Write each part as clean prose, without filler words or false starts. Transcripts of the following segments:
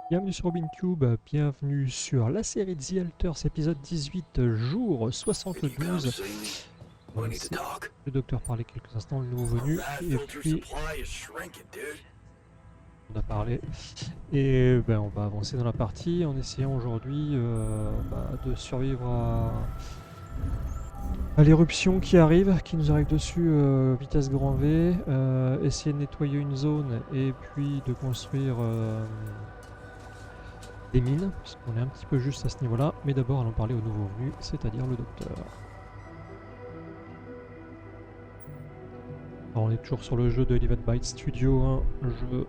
Bienvenue sur RobinCube, bienvenue sur la série The Alters, épisode 18, jour 72. On va laisser le docteur parler quelques instants, le nouveau venu, et puis on a parlé. Et on va avancer dans la partie en essayant aujourd'hui de survivre à l'éruption qui arrive, qui nous arrive dessus vitesse grand V, essayer de nettoyer une zone et puis de construire des mines, puisqu'on est un petit peu juste à ce niveau-là. Mais d'abord, allons parler au nouveau venu, c'est-à-dire le docteur. Alors, on est toujours sur le jeu de Eleven Byte Studio, un jeu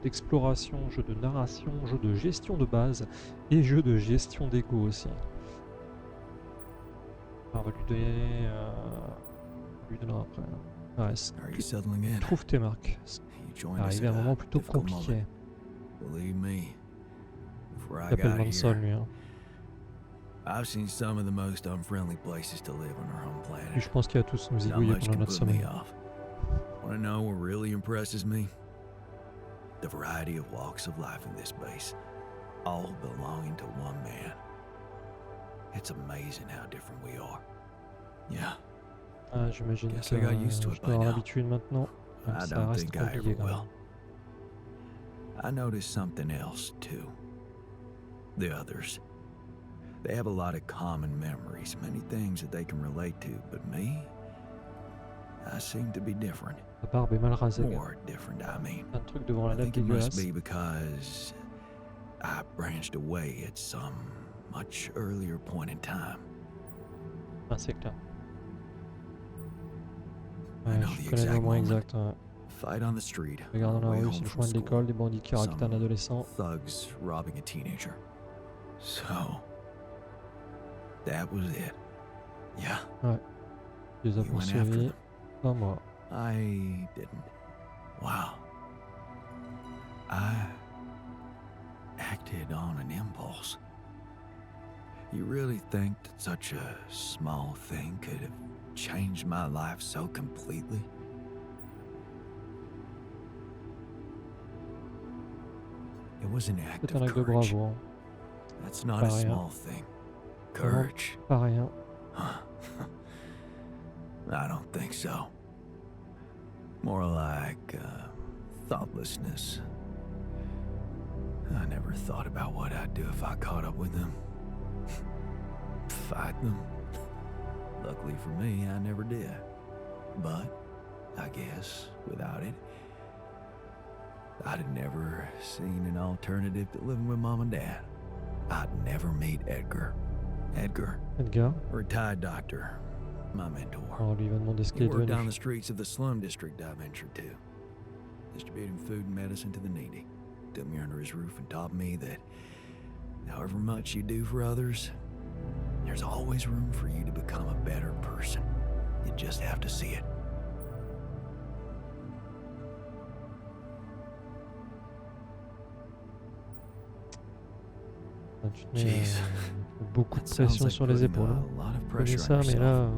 d'exploration, jeu de narration, jeu de gestion de base et jeu de gestion d'ego aussi. Alors, on va lui donner... lui donner après. Ouais, trouve tes marques. Arrivé à un moment plutôt compliqué. Il s'appelle Manson, lui. I've seen some of the most unfriendly places to live on our home planet. Lui, je pense qu'il va tous nous Not zigouiller much pendant can notre put me sommeil. off. Want to know what really impresses me? The variety of walks of life in this base, all belonging to one man. It's amazing how different we are. Yeah. Ah, j'imagine que Guess I got used to je it dois by avoir now. l'habitude maintenant. Même I si ça don't reste think I compliqué ever quand même. will. I noticed something else too. The others. They have a lot of common memories, many things that they can relate to, but me, I seem to be different. La barbe est mal rasée. More different, I mean. Un truc devant la I lèvre think it must dégueulasse. be because I branched away at some much earlier point in time. Ah, c'est clair. I Ouais, know je the connais le exact moment moment. exact. Ouais. Fight on the street. Regarde dans la way rue, home c'est le from chemin de school. l'école, des bandits qui raquettent un Some adolescent. thugs robbing a teenager. So, that was it. Yeah, Tu les as you went after poursuivis. them. Pas moi. I didn't. Wow. I acted on an impulse. You really think that such a small thing could have changed my life so completely? It was an act C'est un of acte de courage. bravoure. That's not Pas a rien. small thing. Courage. Pas rien. Huh. I don't think so. More like thoughtlessness. I never thought about what I'd do if I caught up with them. Fight them. Luckily for me, I never did. But I guess without it, I'd have never seen an alternative to living with Mom and Dad. I'd never meet Edgar. Edgar, Edgar. a retired doctor, my mentor. Alors lui il va demander ce qu'il He est worked on devenu. the streets of the slum district I ventured to, distributing food and medicine to the needy. Took me under his roof and taught me that however much you do for others, there's always room for you to become a better person. You just have to see it. Ah, tu te mets Jeez. beaucoup de That sounds pression like sur les putting épaules. a lot of Je connais pressure ça, on mais yourself. là,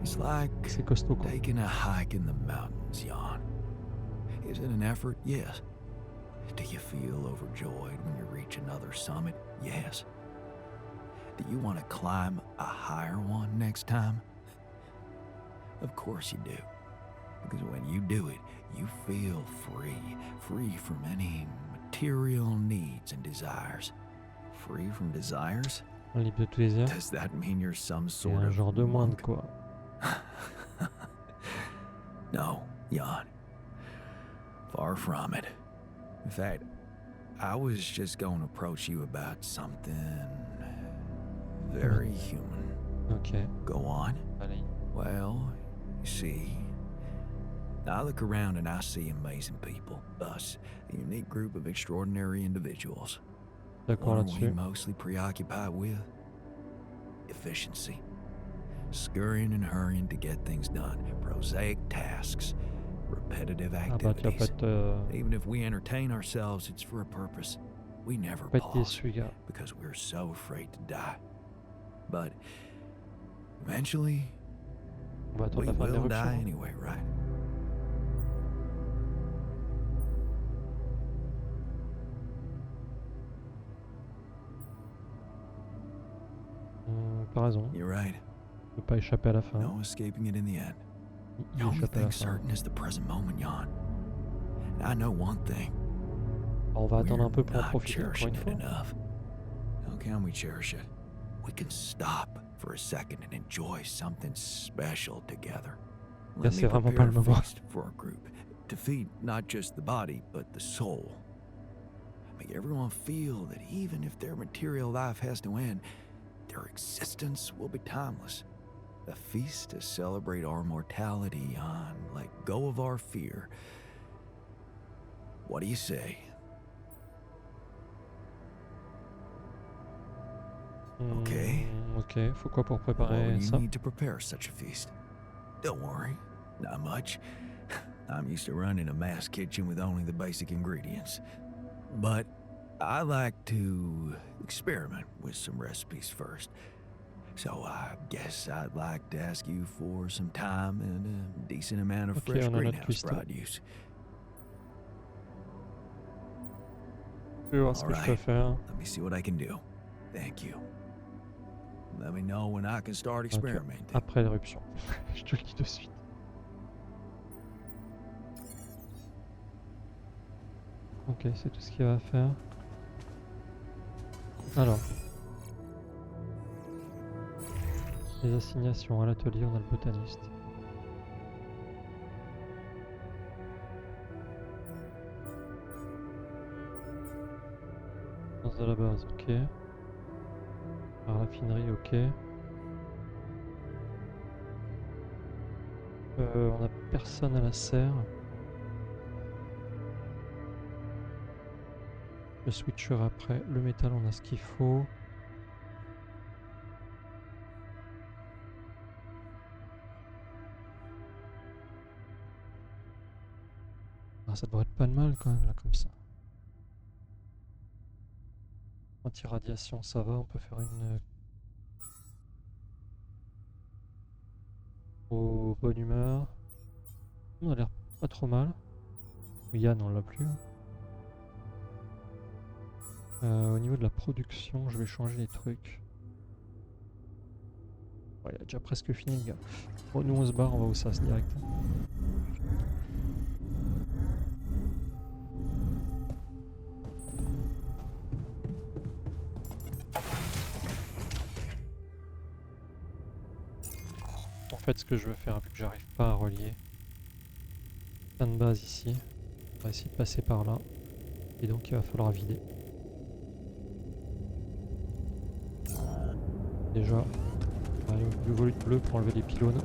It's like c'est costaud quoi. taking a hike in the mountains, Jan. Is it an effort? Yes. Do you feel overjoyed when you reach another summit? Yes. Do you want to climb a higher one next time? Of course you do. Because when you do it, you feel free from any material needs and desires. Free from desires? Libre de tous les airs. Does that mean you're some C'est sort un of genre de moine monk? quoi. No, Jan. Far from it. In fact, I was just going to approach you about something very human. Ok. Go on. Allez. Well, you see, I look around and I see amazing people. Us, a unique group of extraordinary individuals. D'accord What are we là-dessus. mostly preoccupied with? Efficiency. Scurrying and hurrying to get things done. Prosaic tasks. Repetitive Ah bah tu vas pas activities. être, Even if we entertain ourselves, it's for a purpose. We never pas être pause déçu gars. because we're so afraid to die. But eventually, On va attendre we la fin de will die l'éruption. anyway, right? pas raison. You're right. Il peut pas échapper à la fin. No escaping it in the end. Il The only échappe à la thing fin. certain is the present moment, Jan. And I know one thing. Alors, on va attendre un peu We're pour en not profiter encore cherishing une it fois. enough. How can we cherish it? We can stop for a second and enjoy something special together. Là, Let c'est me vraiment prepare pas le a moment. feast for our group to feed not just the body but the soul. Make everyone feel that even if their material life has to end, their existence will be timeless. A feast to celebrate our mortality on, let go of our fear. What do you say? Ok. Ok, faut quoi pour What would préparer you ça? need to prepare such a feast? Don't worry, not much. I'm used to running a mass kitchen with only the basic ingredients. But I like to experiment with some recipes first. So I guess I'd like to ask you for some time and a decent amount of Ok, fresh on a notre greenhouse cuistot. produce. Je vais voir ce que je peux Alright. faire. Let me see what I can do. Thank you. Let me know when I can start experimenting. Après l'éruption. Je te le dis de suite. Ok, c'est tout ce qu'il va faire. Alors. Les assignations à l'atelier, on a le botaniste. Dans de la base, ok. La raffinerie, ok. On a personne à la serre. Le switcher après. Le métal, on a ce qu'il faut. Ah, ça devrait être pas de mal quand même là comme ça. Anti-radiation, ça va, on peut faire une... Oh, bonne humeur. On a l'air pas trop mal. Yann, on l'a plus. Au niveau de la production, je vais changer les trucs. Ouais, il a déjà presque fini le gars. Bon, nous on se barre, on va au SAS direct. En fait, ce que je veux faire, vu que j'arrive pas à relier plein de base ici, on va essayer de passer par là. Et donc il va falloir vider. Déjà, on va aller au nouveau bleu pour enlever les pylônes.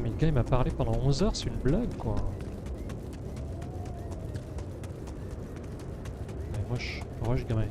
Mais le gars il m'a parlé pendant 11 heures, c'est une blague quoi. Allez, rush gamin.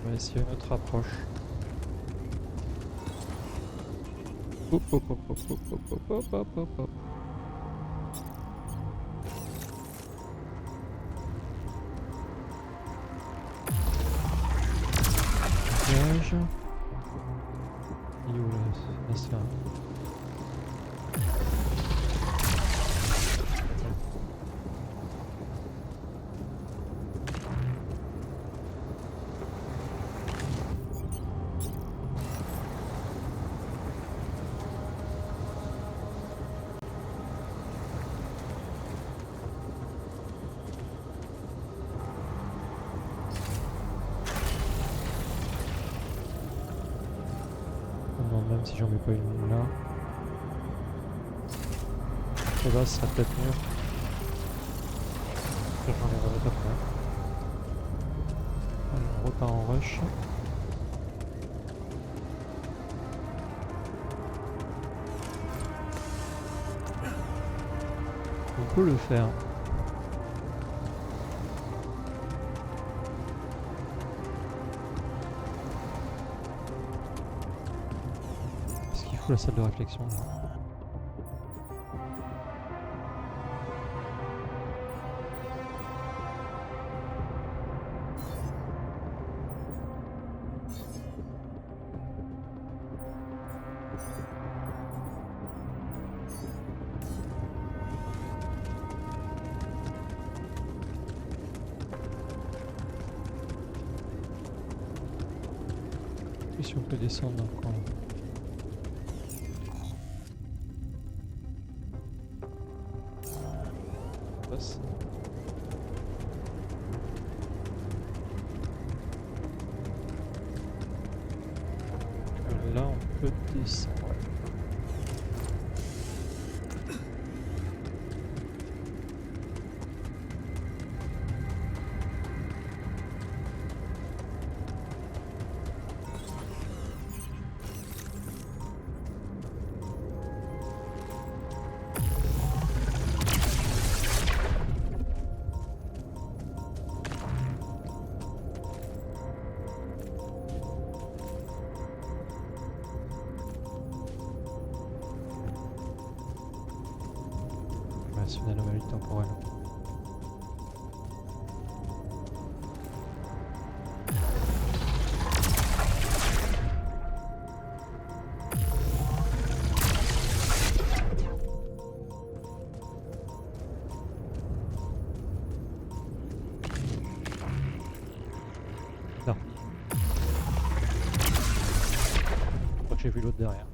On va essayer une autre approche. Hop hop hop hop hop hop hop hop hop hop. Piège. Il est où la serre? Même si j'en mets pas une là. Et là, ce serait peut-être mieux. J'en ai remettre après. Allez, on repart en rush. On peut le faire. sous la salle de réflexion. Et si on peut descendre encore. Passe. Là on peut descendre. C'est une anomalie temporelle. Non. Je crois que j'ai vu l'autre derrière.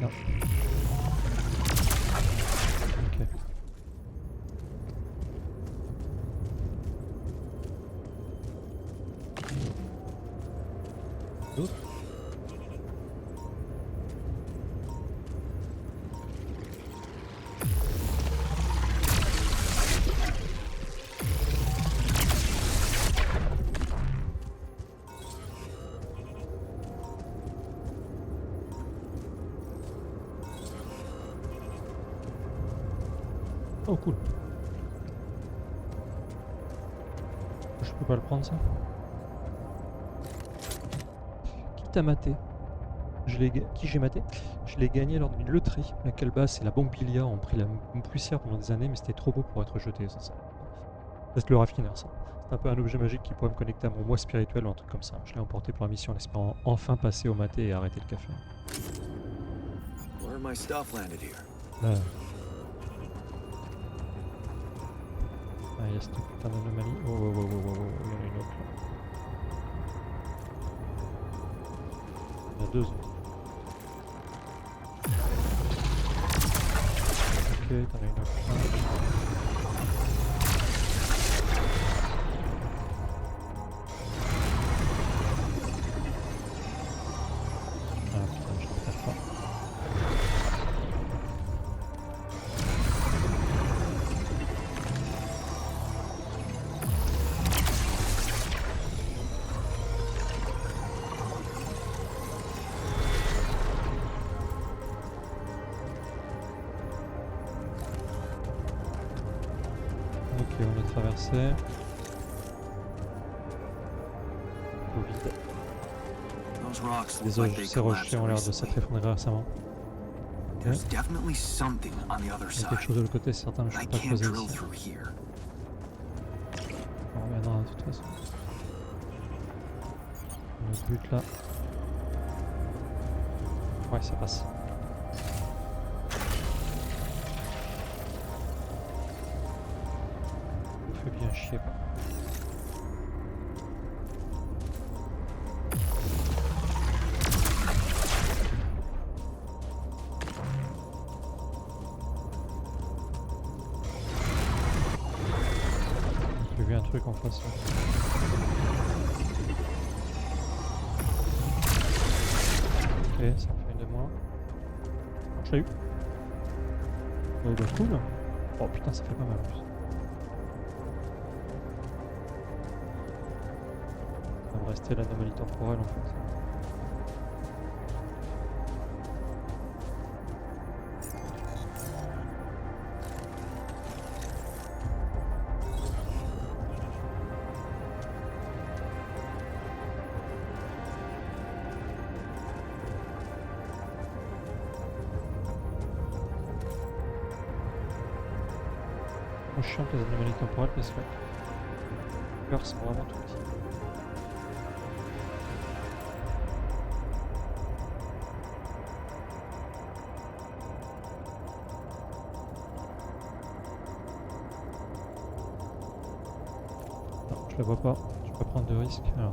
Non. Ok. D'autres? Oh cool. Je peux pas le prendre ça. Qui t'a maté? Qui j'ai maté? Je l'ai gagné lors d'une loterie. La calebasse et la banque Billard ont pris la poussière pendant des années, mais c'était trop beau pour être jeté. Ça. C'est le raffineur ça. C'est un peu un objet magique qui pourrait me connecter à mon moi spirituel ou un truc comme ça. Je l'ai emporté pour la mission en espérant enfin passer au maté et arrêter le café. Where my stuff landed here. Là. Ah, il y a cette putain d'anomalie. Oh, oh, oh, oh, oh, oh, il y en a une autre là. Il y en a deux autres. Ok, t'en as une autre là. Ah putain, je ne perds pas. Ok, on est traversé. Au vide. Those rocks Les look like they ces rochers collapsed ont l'air de s'être recently. effondrés récemment. There's definitely something on the other Il y a quelque side. chose de l'autre côté, c'est certain, mais je I ne peux pas can't creuser drill ici. through here. On reviendra de toute façon. Notre but là. Ouais, ça passe. Ça fait bien chier. J'ai vu un truc en face. Là. Ok, ça fait une de moins. Je l'ai eu. Oh bah cool. Oh putain, ça fait pas mal en plus. Ça va me rester l'anomalie temporelle en fait. vachement chiant les anomalies temporelles parce que les cœurs sont vraiment tout petits. Non, je la vois pas, je peux pas prendre de risque. Alors.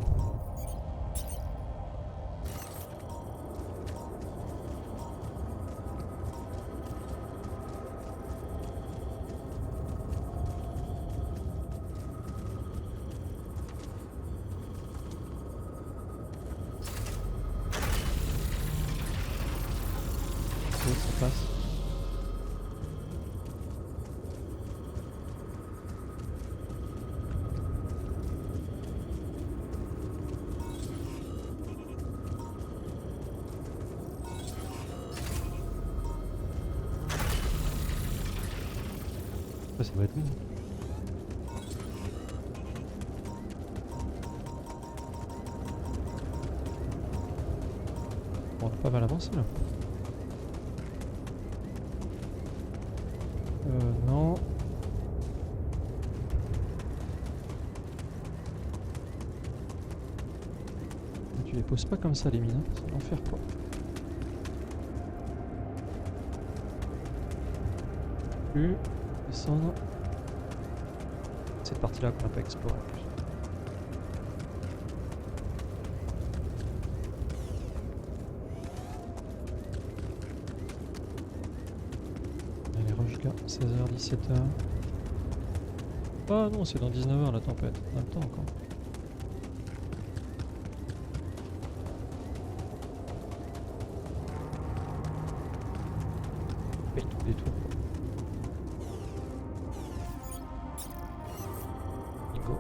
Ça passe. Ça va être bon. Bon, on a pas mal avancé là. Non. Tu les poses pas comme ça les mines, hein. C'est l'enfer quoi. Plus descendre. Cette partie là qu'on n'a pas explorée en plus. Allez, rush là, 16h, 17h. Ah non, c'est dans 19h la tempête, on a le temps encore. Paye tous les tours. Bingo.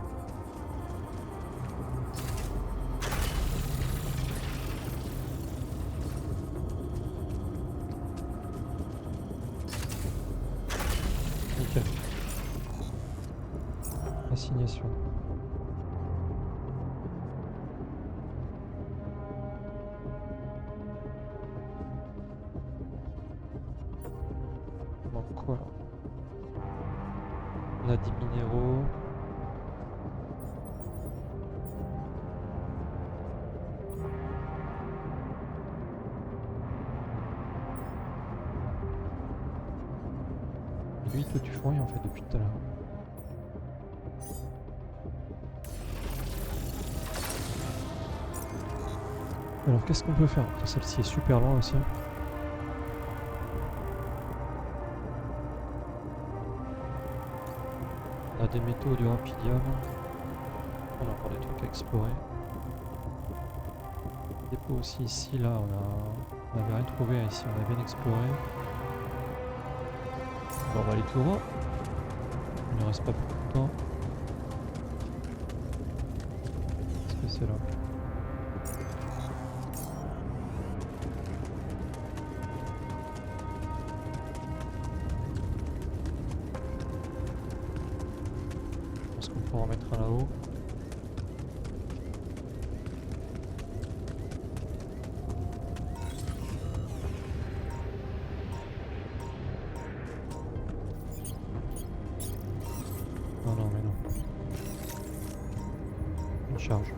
Nickel. Assignation. Bon, quoi là? On a 10 minéraux. Lui, toi tu fouilles en fait depuis tout à l'heure. Alors qu'est-ce qu'on peut faire? Celle-ci est super loin aussi. On a des métaux, du rapidium. On a encore des trucs à explorer. Dépôt aussi ici, là on avait rien trouvé ici, on a bien exploré. Bon, on va aller tout droit. Il ne reste pas beaucoup de temps. Qu'est-ce que c'est là? Je pense qu'on pourra en mettre un là-haut. Non, non, mais non. Une charge.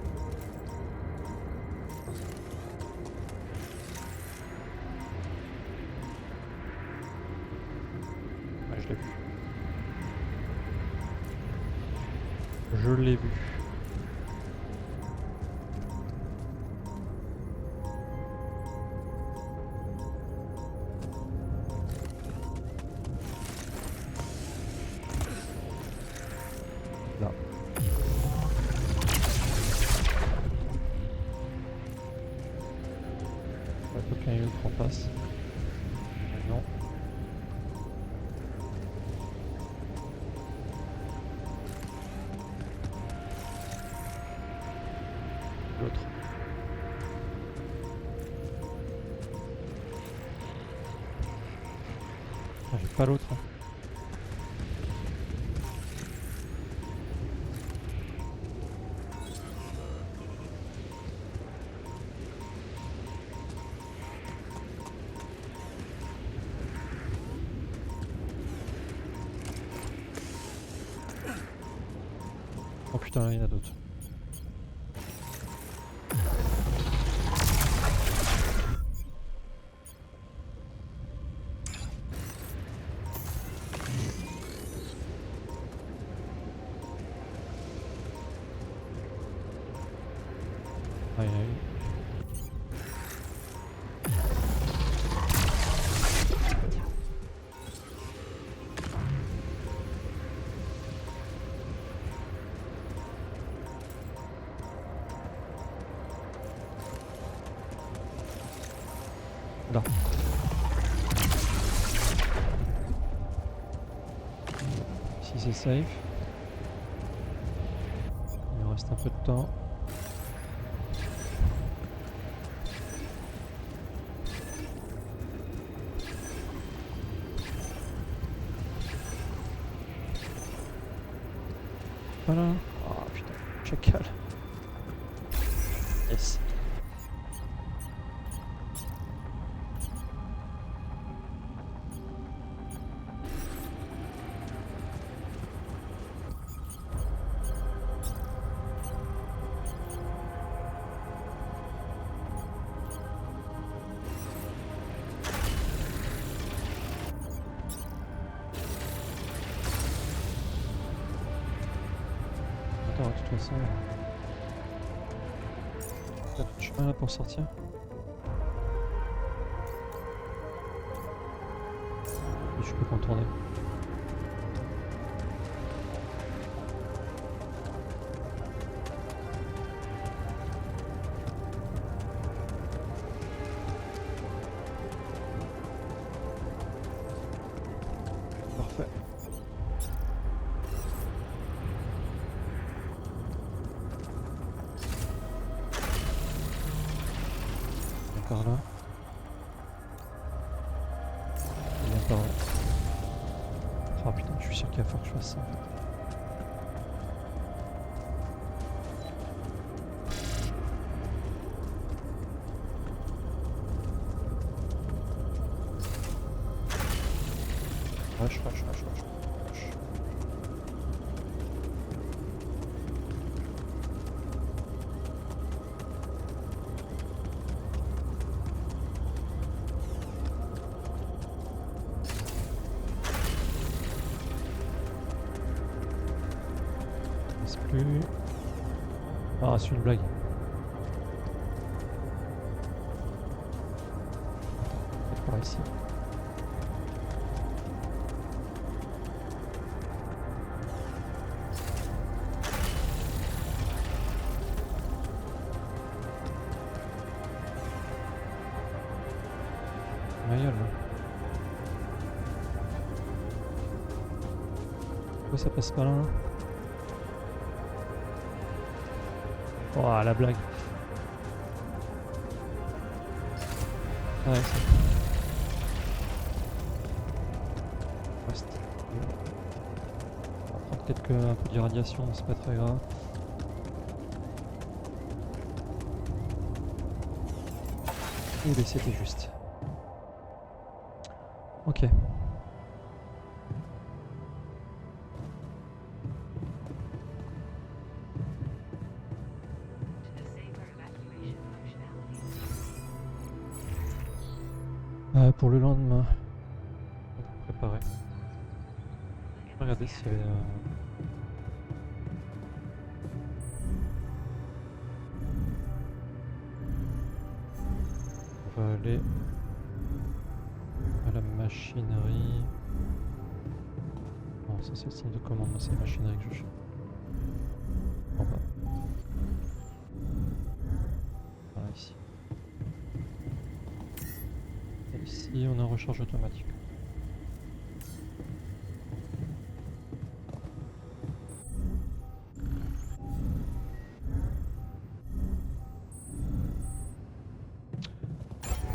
Ouais, je l'ai vu. Je l'ai vu. Là. Il faut qu'il y ait une autre en face. Non. L'autre. Ah, j'ai pas l'autre. Hein. putain, là, il y en a d'autres. Ah, il y en a une. Là. Ici c'est safe. Il nous reste un peu de temps. Voilà. Ah putain, chacal. Yes. Attends, de toute façon... T'as d'autres chemins là pour sortir? Et je peux contourner. Parfait. Par là. Il vient par là. Oh putain, je suis sûr qu'il va falloir que je fasse ça en fait. Rush. Plus. Ah, c'est une blague. Attends, par ici. Ma gueule, là. Pourquoi ça passe pas là? Oh la blague. Ouais, c'est... Reste. On va prendre un peu d'irradiation, c'est pas très grave. Et ben c'était juste. Ok. Pour le lendemain, on peut préparer. Regardez s'il y avait... On va aller à la machinerie. Non, ça c'est le centre de commande, c'est la machinerie que je cherche. En bas. Ah, ici. Et ici, on a recharge automatique.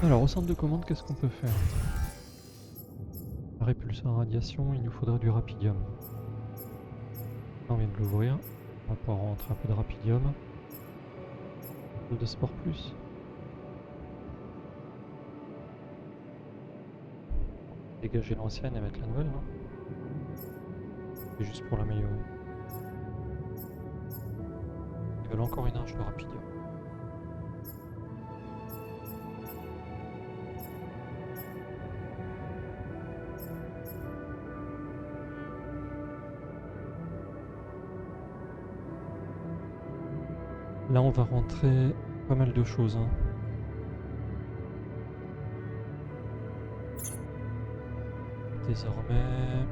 Alors, au centre de commande, qu'est-ce qu'on peut faire? Répulseur à radiation, il nous faudrait du rapidium. On vient de l'ouvrir. On va pouvoir rentrer un peu de rapidium. De sport plus. Dégager l'ancienne et mettre la nouvelle, non? C'est juste pour l'améliorer. veulent encore une arche de Rapidium. Là on va rentrer pas mal de choses. Hein. Désormais...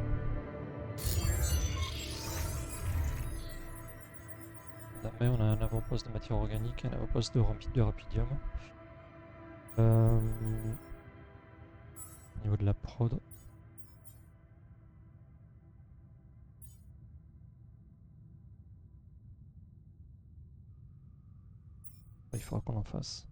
on a un avant-poste de matière organique et un avant-poste de Rapidium. Au niveau de la prod. Il faudra qu'on en fasse.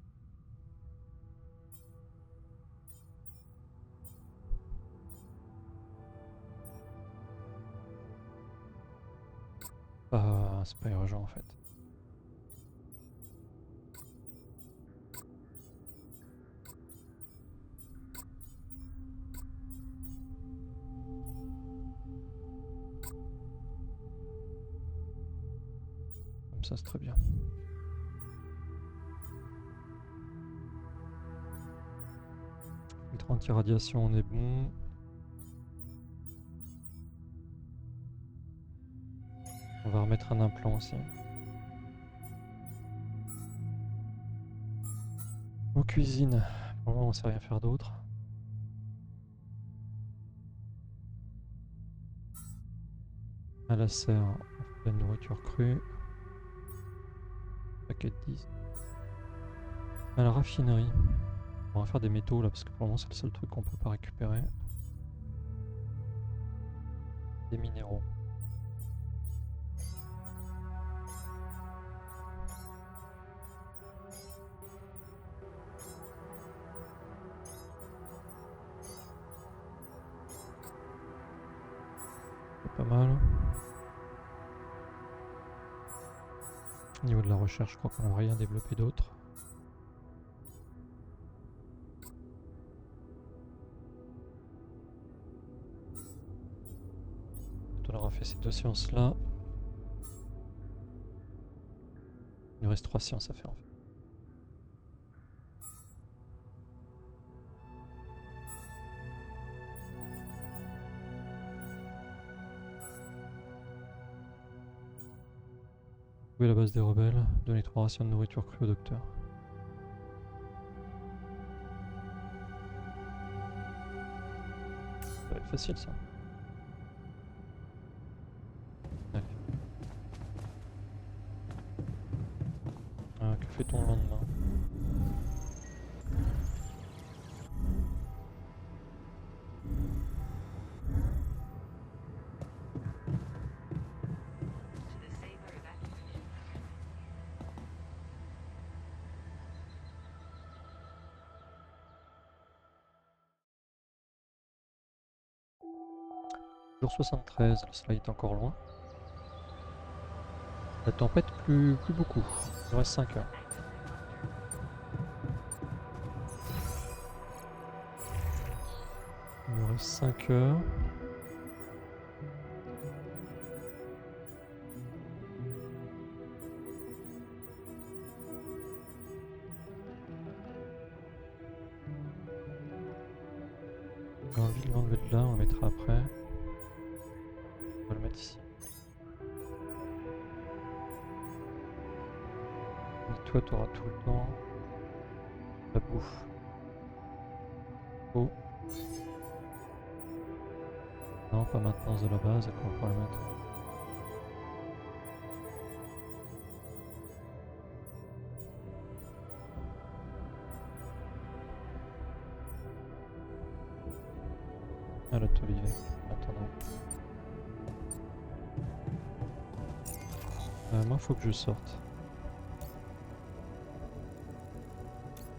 Ah, c'est pas urgent en fait. Comme ça c'est très bien. Filtre anti-radiation on est bon. On va remettre un implant aussi. En cuisine, pour le moment on sait rien faire d'autre. À la serre, on fait de la nourriture crue. Paquet de 10. À la raffinerie, on va faire des métaux là parce que pour le moment c'est le seul truc qu'on peut pas récupérer. Des minéraux. C'est pas mal. Au niveau de la recherche, je crois qu'on n'a rien développé d'autre. On aura fait ces 2 sciences là. Il nous reste 3 sciences à faire en fait. Trouver la base des rebelles, donner 3 rations de nourriture crue au docteur. Ça va être facile ça. Allez. Que fait-on le lendemain? Jour 73, le soleil est encore loin. La tempête plus beaucoup. Il nous reste 5 heures. Il nous reste 5 heures. J'ai envie de l'enlever de là, on le mettra après. On va le mettre ici. Et toi, tu auras tout le temps la bouffe. Oh. Non, pas maintenance de la base, d'accord, on va pouvoir le mettre. À l'atelier, maintenant. Moi, faut que je sorte.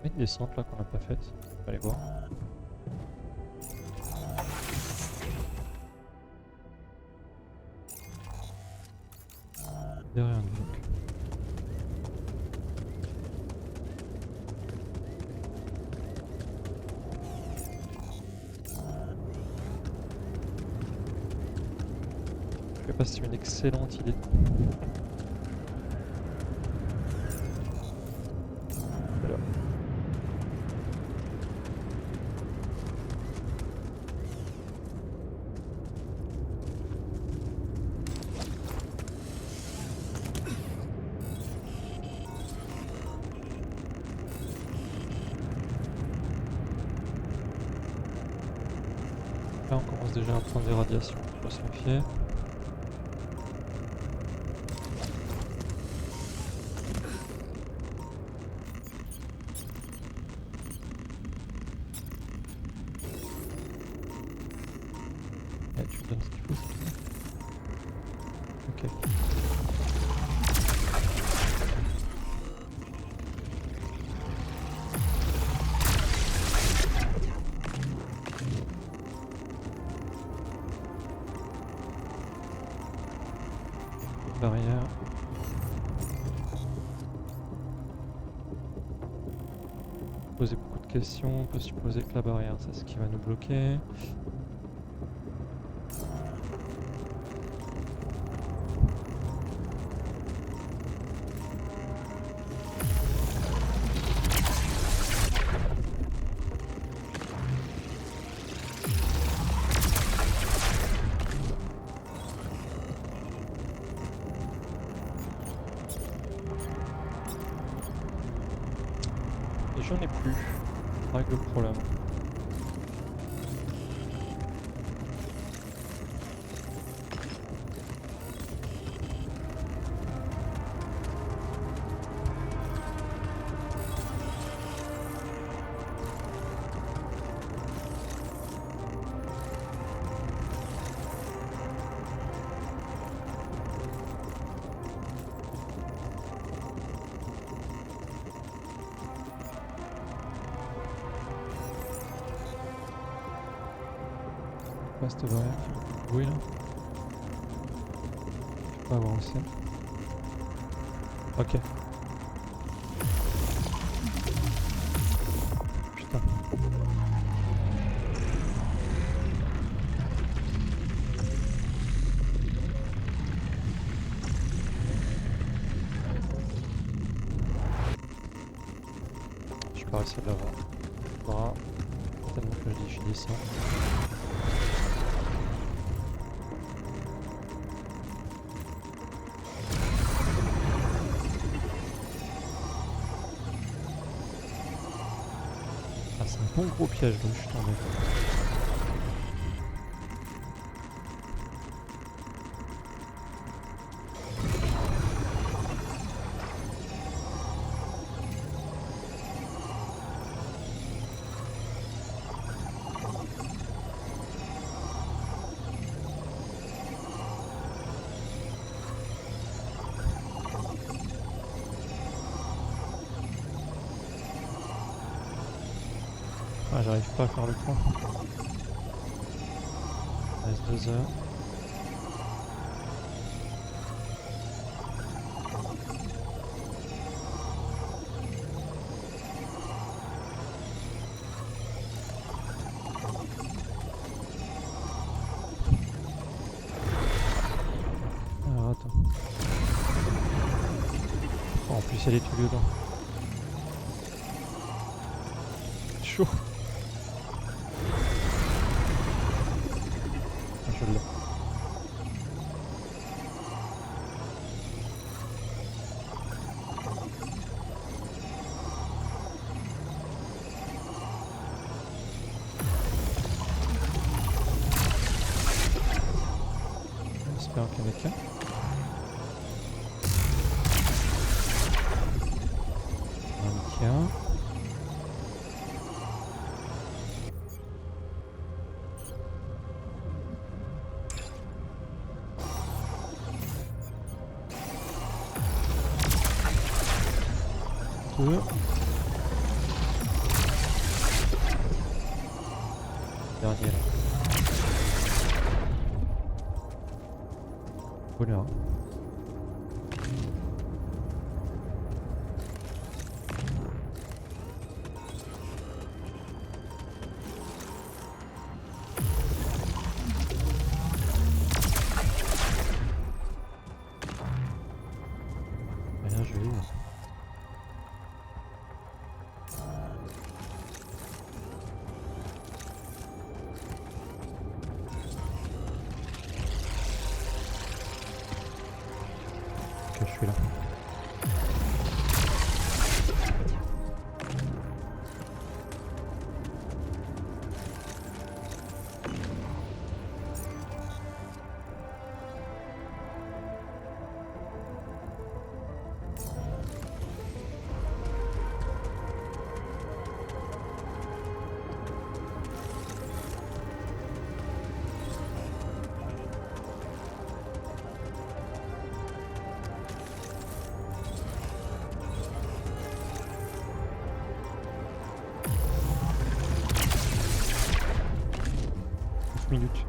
Il y a une descente là qu'on n'a pas faite. On va aller voir. Derrière un bloc. Je sais pas si c'est une excellente idée. Là on commence déjà à prendre des radiations, je dois se méfier. Ouais, tu me donnes ce qu'il faut, c'est tout. Ok. Barrière. Poser beaucoup de questions, on peut supposer que la barrière c'est ce qui va nous bloquer. Et j'en ai plus. Ça règle le problème. Reste barrière, oui là. Je peux pas avoir aussi. Ok. Putain. Je vais pas réussir de l'avoir. Voilà. Tellement que je descends. Ah, c'est un bon gros piège donc je suis tombé. Ah, j'arrive pas à faire le point. Il reste 2 heures. Alors attends. Oh, en plus il y a des trucs dedans. Chaud. Ah, je l'ai. J'espère qu'il y en a qu'un. Un. Deux. Dernier là. Voilà. Bien joué. Ok, je suis là. 15 minutes.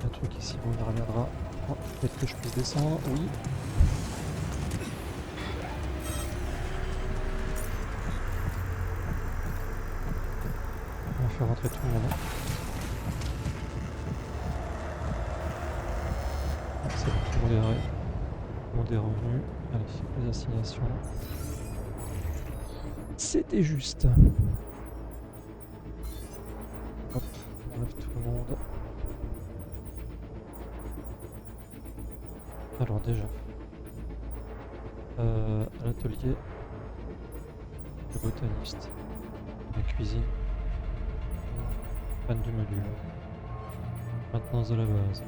Un truc ici, bon, il reviendra. Oh, peut-être que je puisse descendre, oui. On va faire rentrer tout le monde. Ah, c'est bon, tout le monde est, tout le monde est revenu. Allez, les assignations. C'était juste. Hop, on enlève tout le monde. Alors déjà, à l'atelier, le botaniste, la cuisine, panne du module, maintenance de la base,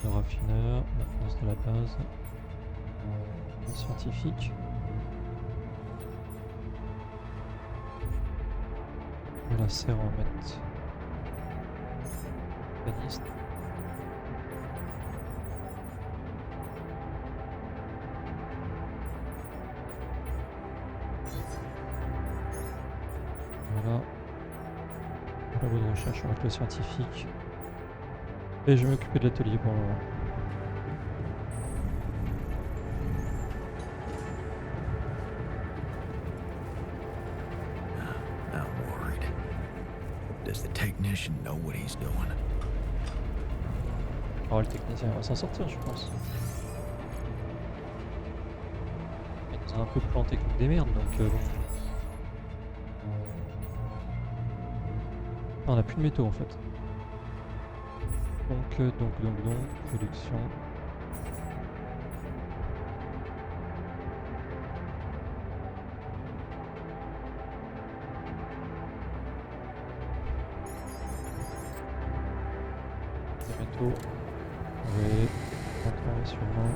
le raffineur, maintenance de la base, le scientifique, la céramètre, botaniste. Voilà. Labo de recherche avec le scientifique. Et je vais m'occuper de l'atelier pour le moment. I'm worried. Does the technician know what he's doing? Alors le technicien va s'en sortir, je pense. Il nous a un peu planté comme des merdes, donc bon. Ah, on n'a plus de métaux en fait. Donc, production. Des métaux. Oui, contrôle sûrement.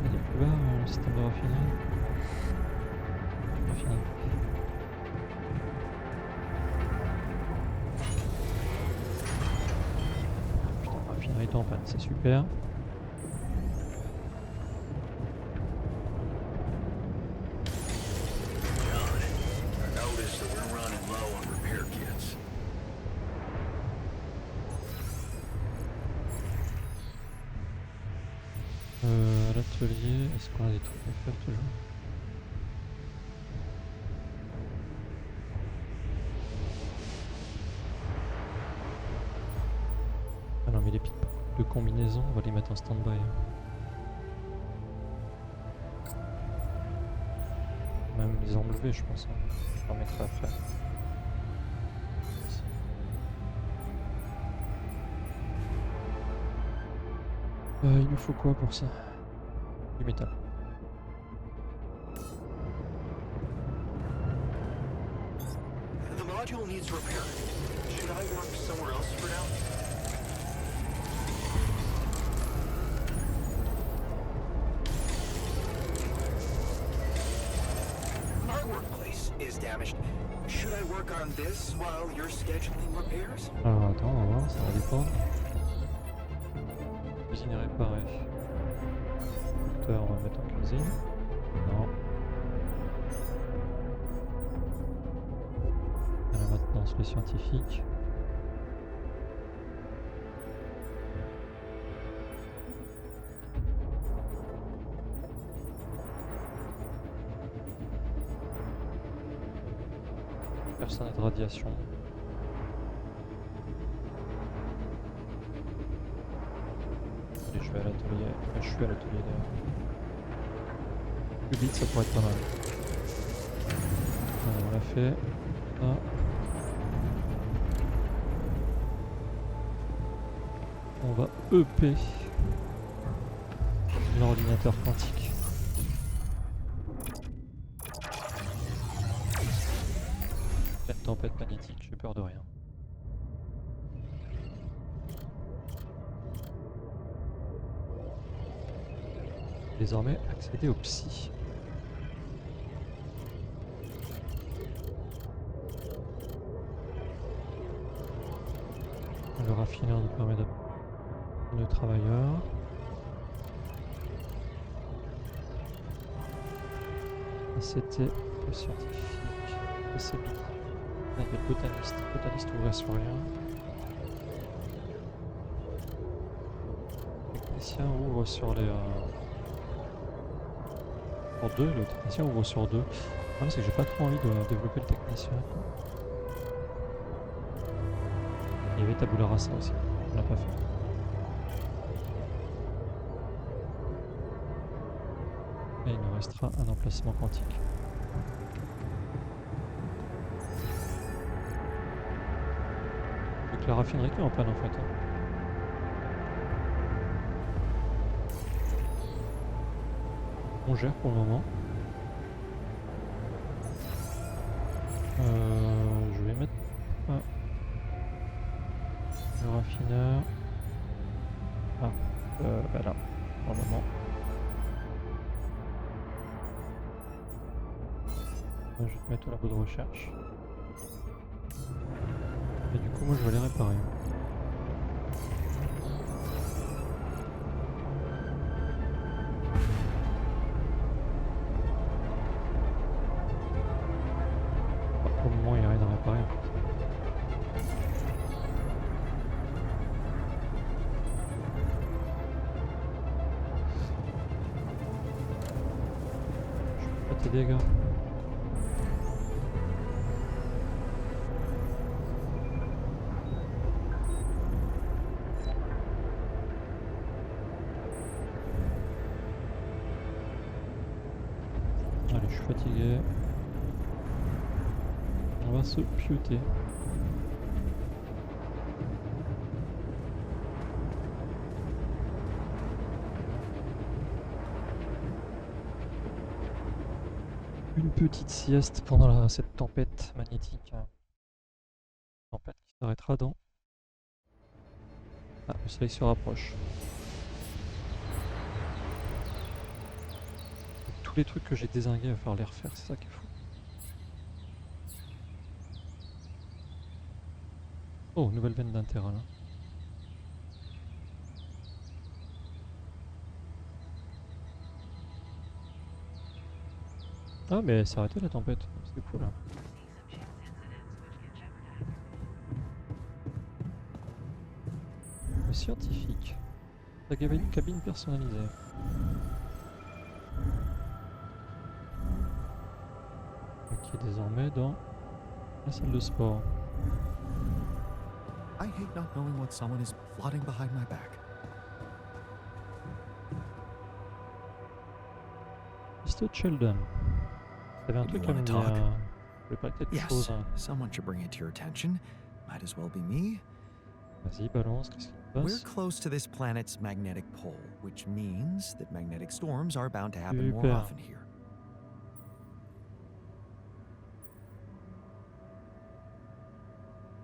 Il y a plus bas le système de raffinerie. Putain, raffinerie est en panne, c'est super. À l'atelier, est-ce qu'on a des trucs à faire toujours? Ah non mais les pics de combinaison, on va les mettre en stand-by. Même les enlever je pense. Je les remettrai après. Il nous faut quoi pour ça? Du métal. The module needs repair. Should I work somewhere else for now? My workplace is damaged. Should I work on this while you're scheduling repairs? Alors attends, on va voir, ça va dépendre. Cuisine est réparée. Moteur, on va le mettre en cuisine. Non. À la maintenance, le scientifique. Personnel de radiation. Allez, je vais à l'atelier. Je suis à l'atelier d'ailleurs. Plus vite, ça pourrait être pas mal. Allez, on l'a fait. Ah. On va EP l'ordinateur quantique. Pleine tempête magnétique, j'ai peur de rien. Désormais, accéder au psy. Le raffineur nous permet de travailleurs. c'était le scientifique. Et c'est Billy. Là, il y a le botaniste. Le botaniste ouvrait sur rien. Le technicien ouvre sur les. Sur deux, le technicien ouvre sur deux. Le problème, c'est que j'ai pas trop envie de développer le technicien. Il y avait Tabula Rasa aussi. On l'a pas fait. Et il nous restera un emplacement quantique. Donc la raffinerie qui est en panne en fait. Hein. On gère pour le moment. Je vais mettre le raffineur. Ah, bah là, pour le moment. Je vais te mettre au labo de recherche. Et du coup, moi je vais les réparer. Pour le moment, il n'y a rien à réparer. Je peux pas t'aider, gars. Allez, je suis fatigué. On va se pioter. Une petite sieste pendant cette tempête magnétique. Tempête qui s'arrêtera dans... Ah, le soleil se rapproche. Tous les trucs que j'ai dézingués, il va falloir les refaire, c'est ça qui est fou. Oh, nouvelle veine d'intérêt là. Ah, mais elle s'est arrêtée la tempête, c'est cool. Hein. Le scientifique. La cabine personnalisée. Qui est désormais dans la salle de sport. I hate not knowing what someone is plotting behind my back. Mr. Sheldon. T'avais un You truc à wanna me talk? dire. Je voulais parler de quelque Yes, chose. someone should bring it to your attention. Might as well be me. Vas-y, balance, qu'est-ce qui se We're passe? close to this planet's magnetic pole, which means that magnetic storms are bound to happen more Super. often here.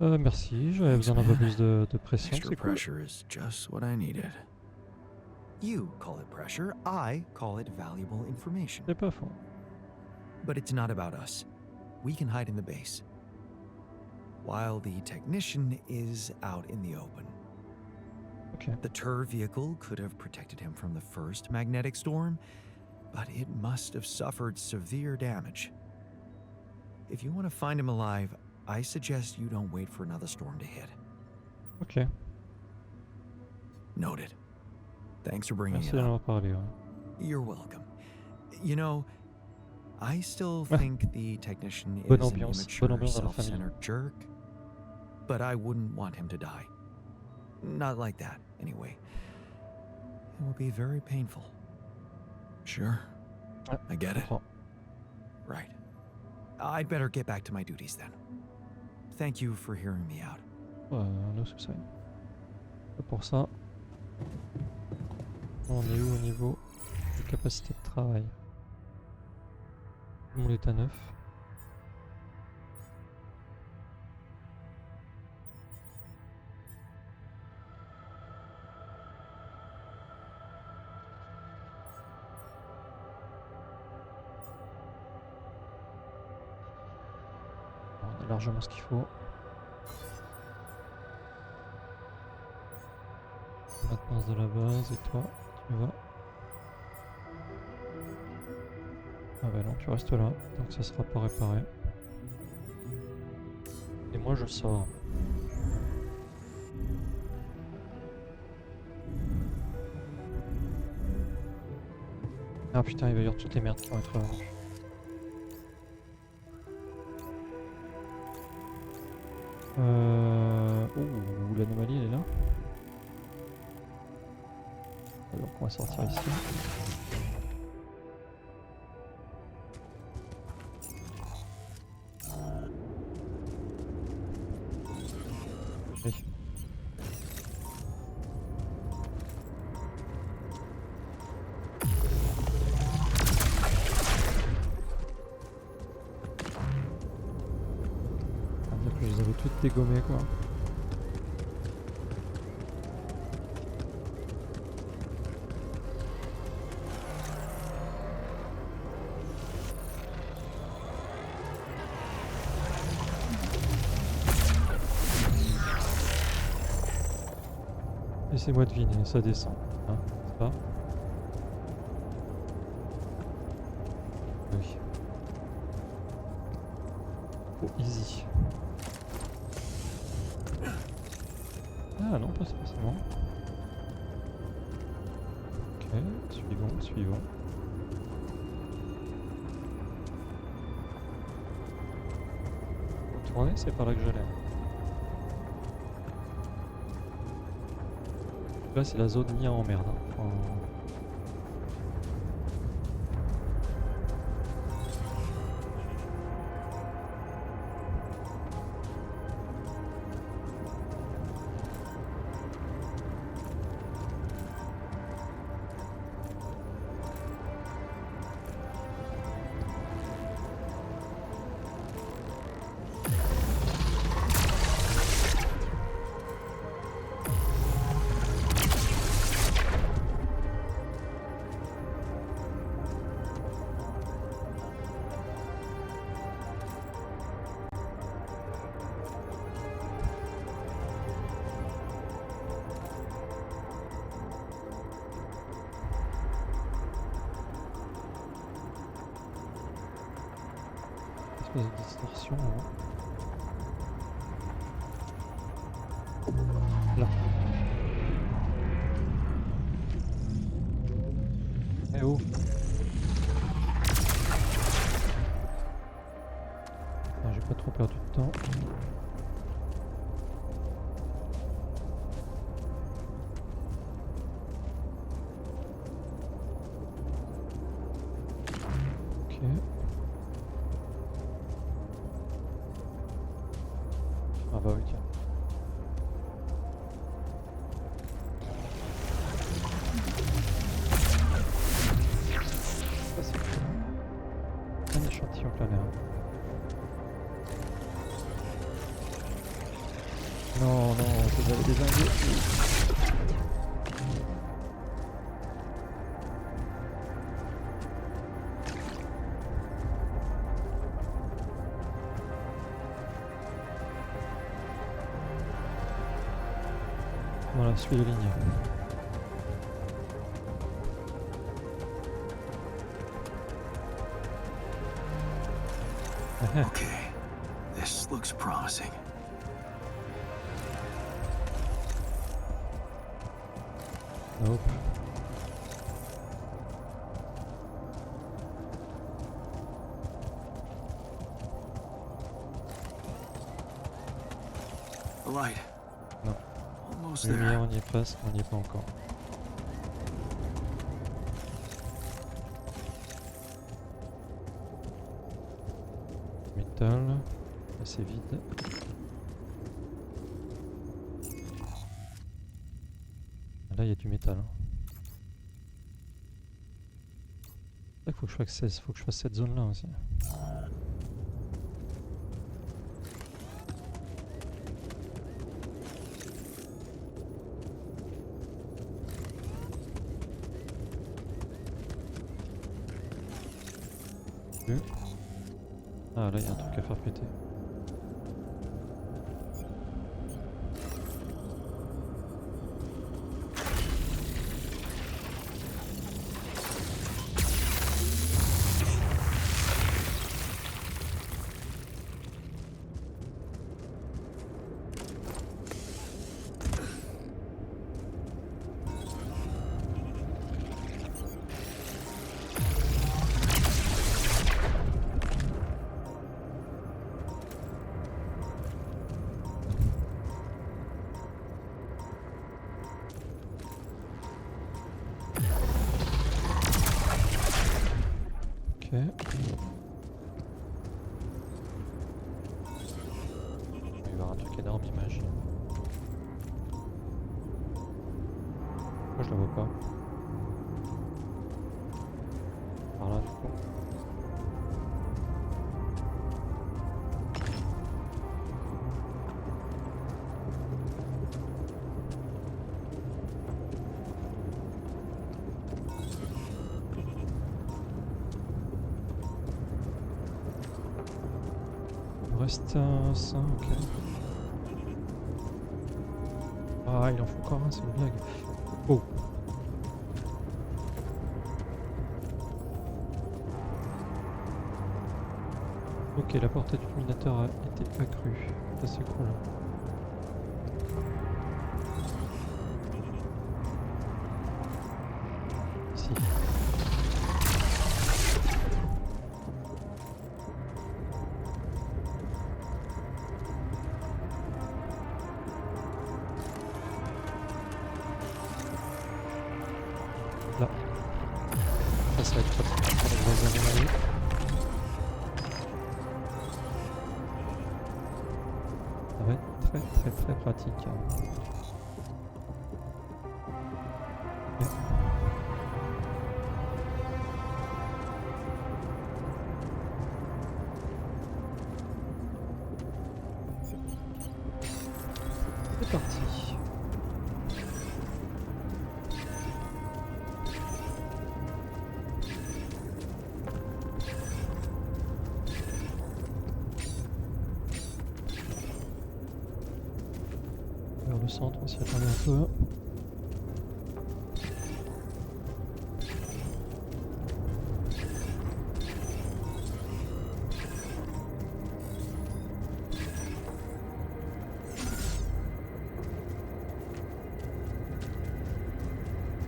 Merci, j'avais besoin d'un peu plus de pression, Extra c'est cool. pressure is just what I needed. You call it pressure, I call it valuable information. C'est pas faux. But it's not about us. We can hide in the base, while the technician is out in the open. Ok. The TUR vehicle could have protected him from the first magnetic storm, but it must have suffered severe damage. If you want to find him alive, I suggest you don't wait for another storm to hit. Ok. Noted. Thanks for bringing Merci it d'en up. avoir parlé. Ouais. You're welcome. You know, I still Ouais. think the technician Bonne is an ambiance immature, dans la famille. self-centered jerk, but I wouldn't want him to die. Not like that, anyway. It will be very painful. Sure, Ouais, I get je it. comprends. Right. I'd better get back to my duties then. Thank you for hearing me out. No suicide. Pour ça, on est où au niveau de capacité de travail? Tout le monde est à 9. On a largement ce qu'il faut. Maintenance de la base, et toi, tu vas. Ah bah non, tu restes là, donc ça sera pas réparé. Et moi je sors. Ah putain, il va y avoir toutes les merdes qui vont être revendues. Oh, l'anomalie elle est là. Donc on va sortir ici. Oui. On va dire que je les avais toutes dégommées quoi. Laissez-moi deviner, ça descend. Hein, c'est pas? Oui. Oh, easy. Ah non, pas forcément. Ok, suivons, suivons. Tourner, c'est par là que j'allais. Là, c'est la zone Nia en merde. Hein. Espèce de distorsion. Hein. Là. Eh oh. Ah, j'ai pas trop perdu de temps. Ok. Ah bah oui tiens. Ça c'est cool. Un échantillon planaire. Non, non, vous avez désingué. Voilà, suis les lignes. Okay, this looks promising. Nope. The light. No. Almost Lumière, there. on y est presque, on n'y est pas encore. Métal, là c'est vide. Là il y a du métal. Hein. Il faut que je fasse cette zone là aussi. Ah là il y a un truc à faire péter. Ok. Il va y avoir un truc énorme, j'imagine. Pourquoi je la vois pas? Par là, du coup. Il me reste un 5, ok. Ah, il en faut encore un, c'est une blague. Oh! Ok, la portée du minateur a été accrue. Ça c'est cool. Ici. Là. Ça va être pratique pour les vrais anomalies. Ça va être très pratique. Ok. C'est parti. Vers le centre, on s'y attendait un peu.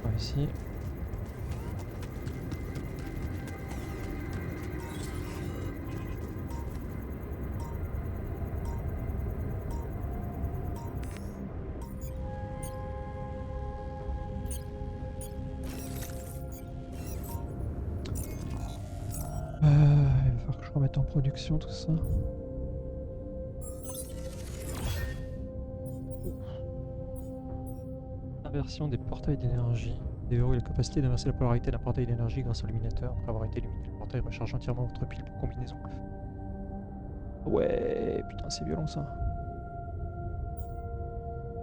Par ici. Il va falloir que je remette en production tout ça. Inversion des portails d'énergie. Déverrouille la capacité d'inverser la polarité d'un portail d'énergie grâce au luminateur. Après avoir été illuminé, le portail recharge entièrement votre pile pour combinaison. Ouais, putain, c'est violent ça.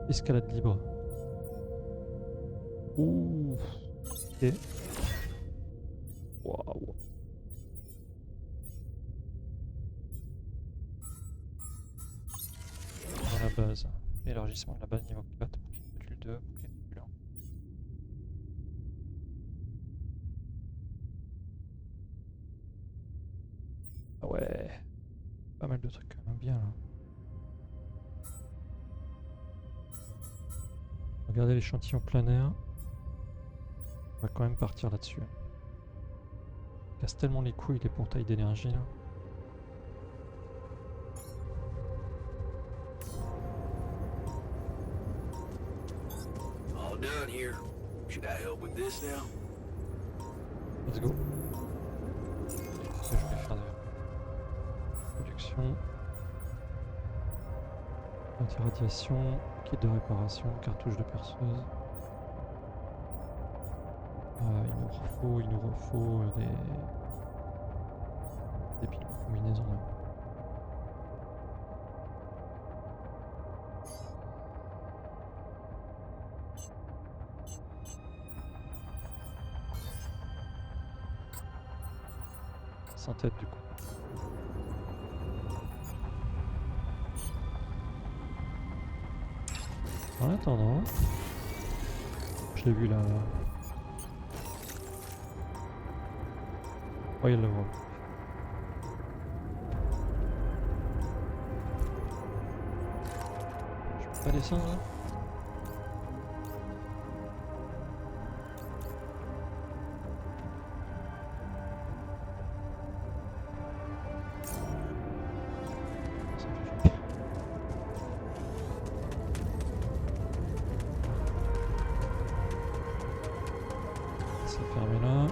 Escalade libre. Ouh. Ok. Waouh. Dans la base. Élargissement de la base niveau 4. Module 2. Module 1. Ah ouais. Pas mal de trucs quand même bien là. Regardez l'échantillon planaire. On va quand même partir là-dessus. Il casse tellement les couilles les portails d'énergie là. All done here. Should I help with this now? Let's go. Je vais faire de production. Anti-radiation, kit de réparation, cartouche de perceuse. Il nous refaut des piles de combinaison. Là. Sans tête du coup. En attendant, je l'ai vu là. Oh, il le voit. Je peux pas descendre là? Ça fait chier. C'est fermé là.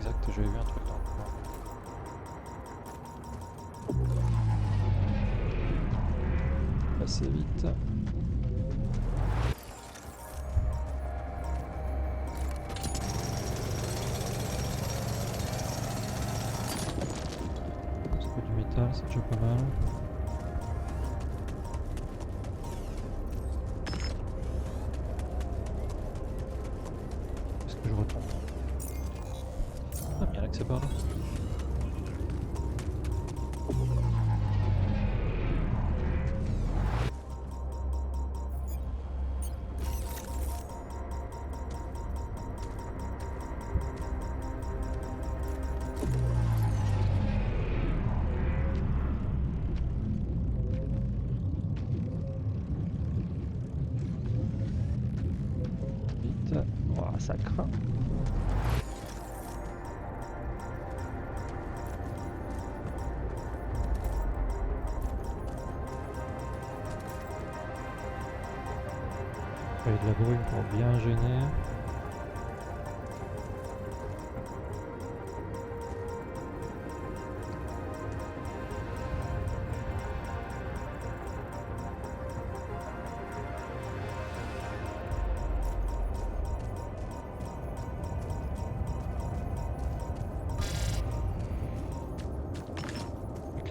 exact, j'avais vu un truc dans le coin. Assez vite. C'est du métal, c'est déjà pas mal. Est-ce que je retombe? Ah, bien là que c'est par là. Vite. Ouah, ça craint. Avec de la brume pour bien gêner.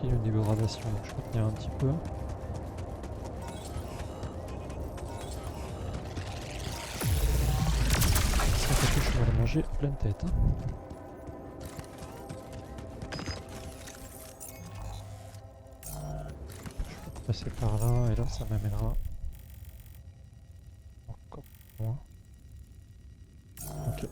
Au niveau gradation, donc je peux tenir un petit peu. Ça fait que je vais la manger pleine tête. Hein. Je peux passer par là et là ça m'amènera encore plus loin. Ok.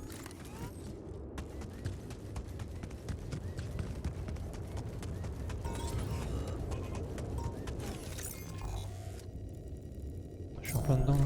Je suis en plein dedans là.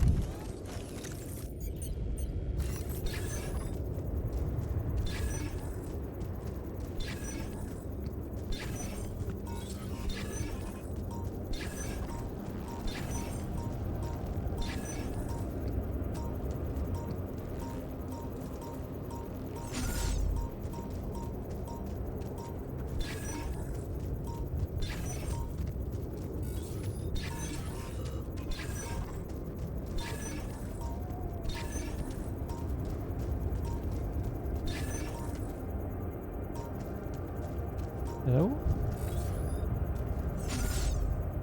Et là-haut?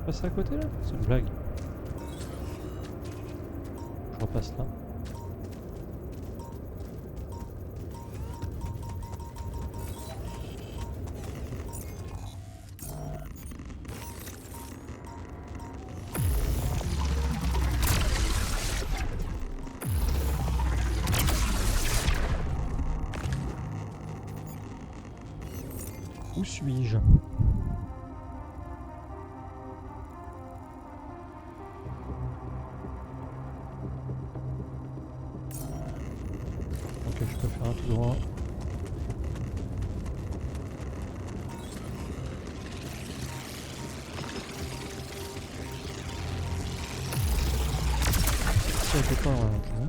Passe à côté là? C'est une blague. Je repasse là. Où suis-je? Ok, je peux faire un tout droit. Ça fait pas loin maintenant.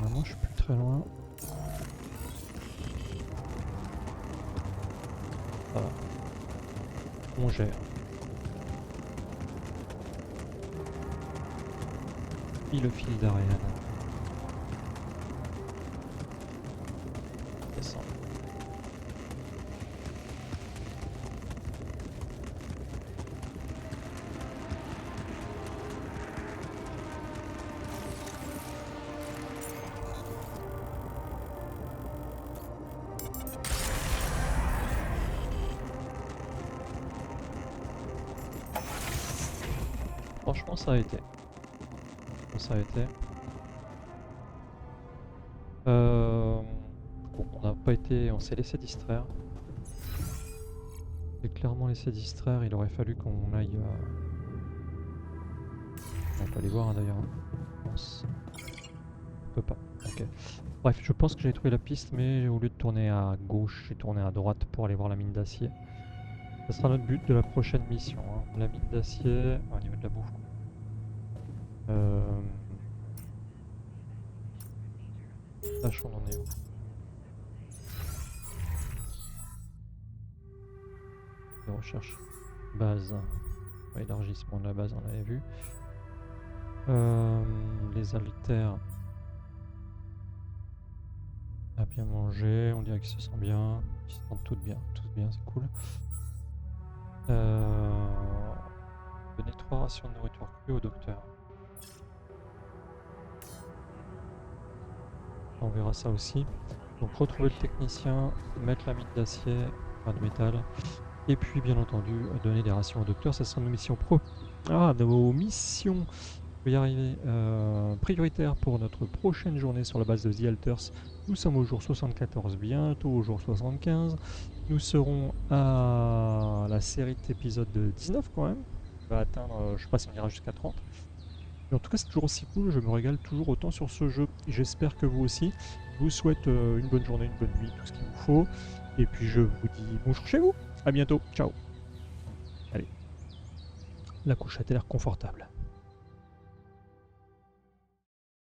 Vraiment, je suis plus très loin. Voilà. On gère. Puis le fil d'Ariane. Descend. Franchement, ça a été. Ça a été. Bon, on n'a pas été, on s'est laissé distraire. On s'est clairement laissé distraire. Il aurait fallu qu'on aille. On peut aller voir hein, d'ailleurs. Je pense. On peut pas. Ok. Bref, je pense que j'ai trouvé la piste, mais au lieu de tourner à gauche, j'ai tourné à droite pour aller voir la mine d'acier. Ce sera notre but de la prochaine mission. Hein. La mine d'acier, au niveau de la bouffe. Là, recherche, on en est où? Les recherches. Base. Ouais, élargissement de la base, on l'avait vu. Les haltères. On a bien mangé, on dirait qu'ils se sentent bien. Ils se sentent tous bien, c'est cool. Donner 3 rations de nourriture crue au docteur. On verra ça aussi. Donc retrouver le technicien, mettre la mine d'acier, enfin de métal, et puis bien entendu donner des rations au docteur. Ça sera nos missions nos missions, je vais y arriver, prioritaires pour notre prochaine journée sur la base de The Alters. Nous sommes au jour 74, bientôt au jour 75. Nous serons à la série d'épisodes de 19 quand même. On va atteindre, je sais pas si on ira jusqu'à 30. Mais en tout cas, c'est toujours aussi cool, je me régale toujours autant sur ce jeu. J'espère que vous aussi. Je vous souhaite une bonne journée, une bonne nuit, tout ce qu'il vous faut. Et puis je vous dis bonjour chez vous. À bientôt. Ciao. Allez. La couchette a l'air confortable.